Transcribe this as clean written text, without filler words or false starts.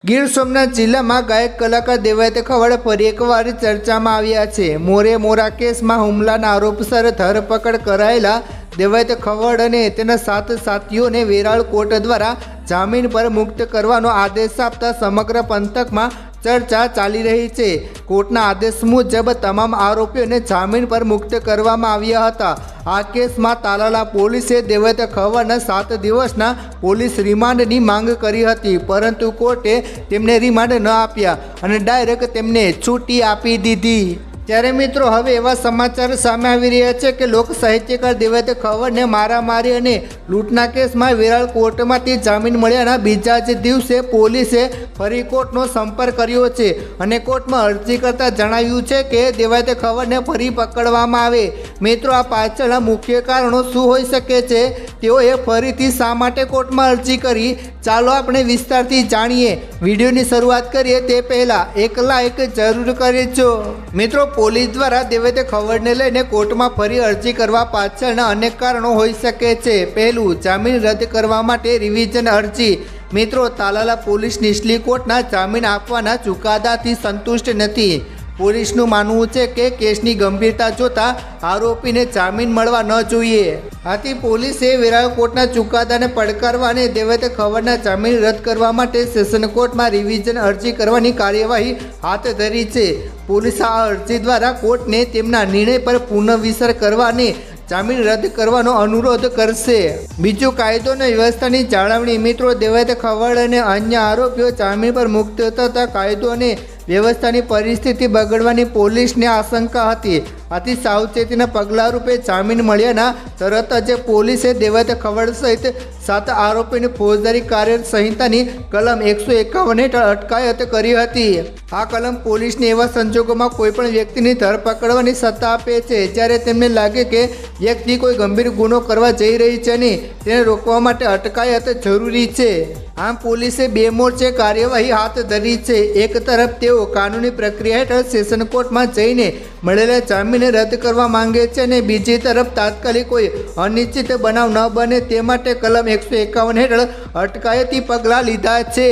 ગીર સોમનાથ જિલ્લામાં ગાયક કલાકાર દેવાયત ખવડ ફરી એકવાર ચર્ચામાં આવ્યા છે। મોરે મોરા કેસમાં હુમલાના આરોપસર ધરપકડ કરાયેલા દેવાયત ખવડ અને તેના 7 સાથીઓને વેરાળ કોર્ટ દ્વારા જામીન પર મુક્ત કરવાનો આદેશ આપતા સમગ્ર પંથકમાં ચર્ચા ચાલી રહી છે। કોર્ટના આદેશ મુજબ તમામ આરોપીઓને જામીન પર મુક્ત કરવામાં આવ્યા હતા। આ કેસમાં તાલાલા પોલીસે દેવાયત ખવડના 7 દિવસના પોલીસ રિમાન્ડની માંગ કરી હતી, પરંતુ કોર્ટે તેમને રિમાન્ડ ન આપ્યા અને ડાયરેક્ટ તેમને છૂટી આપી દીધી। ત્યારે મિત્રો હવે એવા સમાચાર સામે આવી રહ્યા છે કે લોક સાહિત્યકાર દેવાયત ખવડને મારામારી અને લૂંટના કેસમાં વેરાળ કોર્ટમાંથી જામીન મળ્યાના બીજા જ દિવસે પોલીસે ફરી કોર્ટનો સંપર્ક કર્યો છે અને કોર્ટમાં અરજી કરતા જણાવ્યું છે કે દેવાયત ખવડને ફરી પકડવામાં આવે। મિત્રો, આ પાછળના મુખ્ય કારણો શું હોઈ શકે છે, તેઓએ ફરીથી શા માટે કોર્ટમાં અરજી કરી, ચાલો આપણે વિસ્તારથી જાણીએ। વિડીયોની શરૂઆત કરીએ તે પહેલાં એક લાઈક જરૂર કરજો। મિત્રો, પોલીસ દ્વારા દેવાયત ખવડને લઈને કોર્ટમાં ફરી અરજી કરવા પાછળના અનેક કારણો હોઈ શકે છે। પહેલું, જામીન રદ કરવા માટે રિવિઝન અરજી। મિત્રો, તાલાલા પોલીસ નીચલી કોર્ટના જામીન આપવાના ચુકાદાથી સંતુષ્ટ નથી। પોલીસનું માનવું છે કે કેસની ગંભીરતા જોતા આરોપીને જામીન મળવા ન જોઈએ। આથી પોલીસે વેરાળ કોર્ટના ચુકાદાને પડકારવા અને દેવાયત ખવડના જામીન રદ કરવા માટે સેશન કોર્ટમાં રિવિઝન અરજી કરવાની કાર્યવાહી હાથ ધરી છે। પોલીસ આ અરજી દ્વારા કોર્ટને તેમના નિર્ણય પર પુનઃવિચાર કરવા અને જામીન રદ કરવાનો અનુરોધ કરશે। બીજું, કાયદો અને વ્યવસ્થાની જાળવણી। મિત્રો, દેવાયત ખવડ અને અન્ય આરોપીઓ જામીન પર મુક્ત થતાં કાયદો અને વ્યવસ્થાની પરિસ્થિતિ બગડવાની પોલીસને આશંકા હતી। આથી સાવચેતીના પગલાં રૂપે જામીન મળ્યાના તરત જ પોલીસે દેવાયત ખવડ સહિત 7 આરોપીની ફોજદારી કાર્ય સંહિતાની કલમ 151 હેઠળ અટકાયત કરી હતી। આ કલમ પોલીસને એવા સંજોગોમાં કોઈપણ વ્યક્તિની ધરપકડવાની સત્તા આપે છે જ્યારે તેમને લાગે કે વ્યક્તિ કોઈ ગંભીર ગુનો કરવા જઈ રહી છે અને તેને રોકવા માટે અટકાયત જરૂરી છે। આમ પોલીસે 2 મોરચે કાર્યવાહી હાથ ધરી છે। એક તરફ તેઓ કાનૂની પ્રક્રિયા હેઠળ સેશન કોર્ટમાં જઈને મળેલા જામીનને રદ કરવા માંગે છે અને બીજી તરફ તાત્કાલિક કોઈ અનિશ્ચિત બનાવ ન બને તે માટે કલમ 151 હેઠળ અટકાયતી પગલાં લીધા છે।